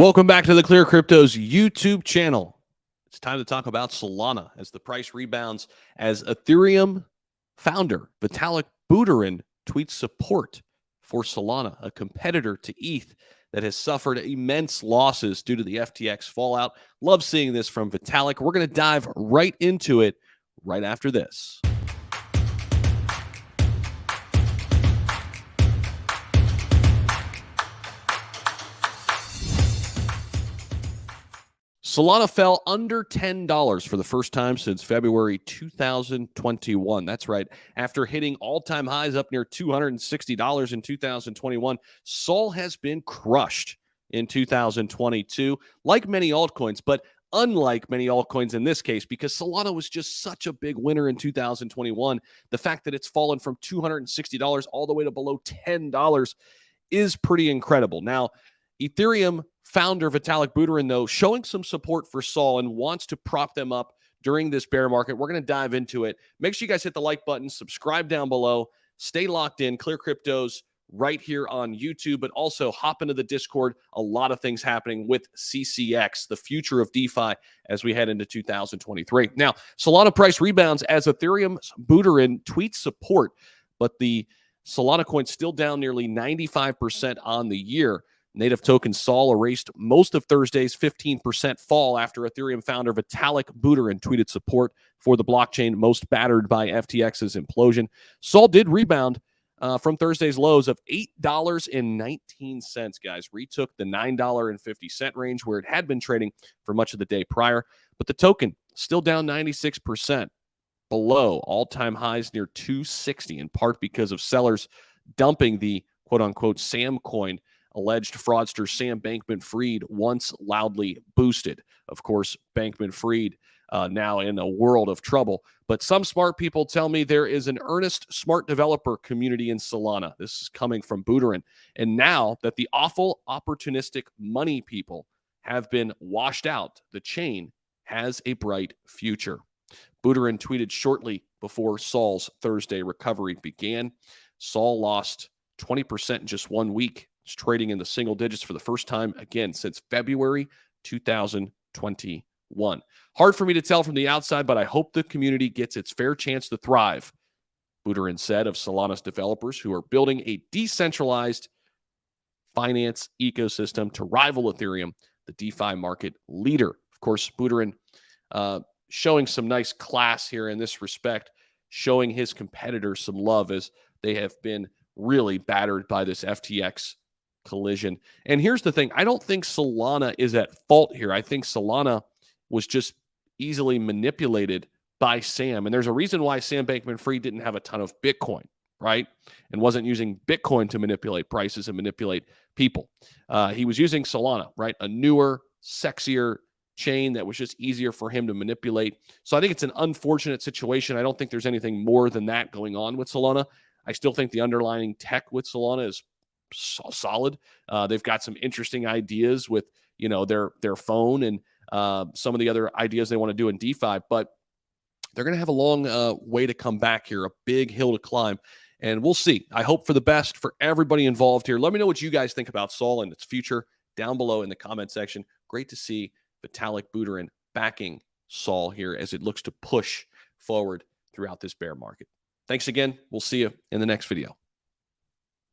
Welcome back to the ClearCryptos YouTube channel. It's time to talk about Solana as the price rebounds as Ethereum founder Vitalik Buterin tweets support for Solana, a competitor to ETH that has suffered immense losses due to the FTX fallout. Love seeing this from Vitalik. We're going to dive right into it right after this. Solana fell under $10 for the first time since February 2021. That's right. After hitting all-time highs up near $260 in 2021, Sol has been crushed in 2022, like many altcoins, but unlike many altcoins in this case, because Solana was just such a big winner in 2021, the fact that it's fallen from $260 all the way to below $10 is pretty incredible. Now, Ethereum founder Vitalik Buterin, though, showing some support for Sol and wants to prop them up during this bear market. We're going to dive into it. Make sure you guys hit the like button, subscribe down below, stay locked in. ClearCryptos right here on YouTube, but also hop into the Discord. A lot of things happening with CCX, the future of DeFi, as we head into 2023. Now, Solana price rebounds as Ethereum's Buterin tweets support, but the Solana coin still down nearly 95% on the year. Native token Sol erased most of Thursday's 15% fall after Ethereum founder Vitalik Buterin tweeted support for the blockchain most battered by FTX's implosion. Sol did rebound from Thursday's lows of $8.19, guys. Retook the $9.50 range where it had been trading for much of the day prior, but the token still down 96%, below all-time highs near 260, in part because of sellers dumping the quote-unquote Sam coin alleged fraudster Sam Bankman-Fried once loudly boosted. Of course, Bankman-Fried now in a world of trouble. But some smart people tell me there is an earnest smart developer community in Solana. This is coming from Buterin. And now that the awful opportunistic money people have been washed out, the chain has a bright future. Buterin tweeted shortly before Sol's Thursday recovery began. Sol lost 20% in just 1 week. It's trading in the single digits for the first time again since February 2021. Hard for me to tell from the outside, but I hope the community gets its fair chance to thrive, Buterin said of Solana's developers who are building a decentralized finance ecosystem to rival Ethereum, the DeFi market leader. Of course, Buterin showing some nice class here in this respect, showing his competitors some love as they have been really battered by this FTX collision. And here's the thing. I don't think Solana is at fault here. I think Solana was just easily manipulated by Sam. And there's a reason why Sam Bankman-Fried didn't have a ton of Bitcoin, right? And wasn't using Bitcoin to manipulate prices and manipulate people. He was using Solana, right? A newer, sexier chain that was just easier for him to manipulate. So I think it's an unfortunate situation. I don't think there's anything more than that going on with Solana. I still think the underlying tech with Solana is solid. They've got some interesting ideas with, their phone and some of the other ideas they want to do in DeFi, but they're going to have a long way to come back here, a big hill to climb, and we'll see. I hope for the best for everybody involved here. Let me know what you guys think about Sol and its future down below in the comment section. Great to see Vitalik Buterin backing Sol here as it looks to push forward throughout this bear market. Thanks again. We'll see you in the next video.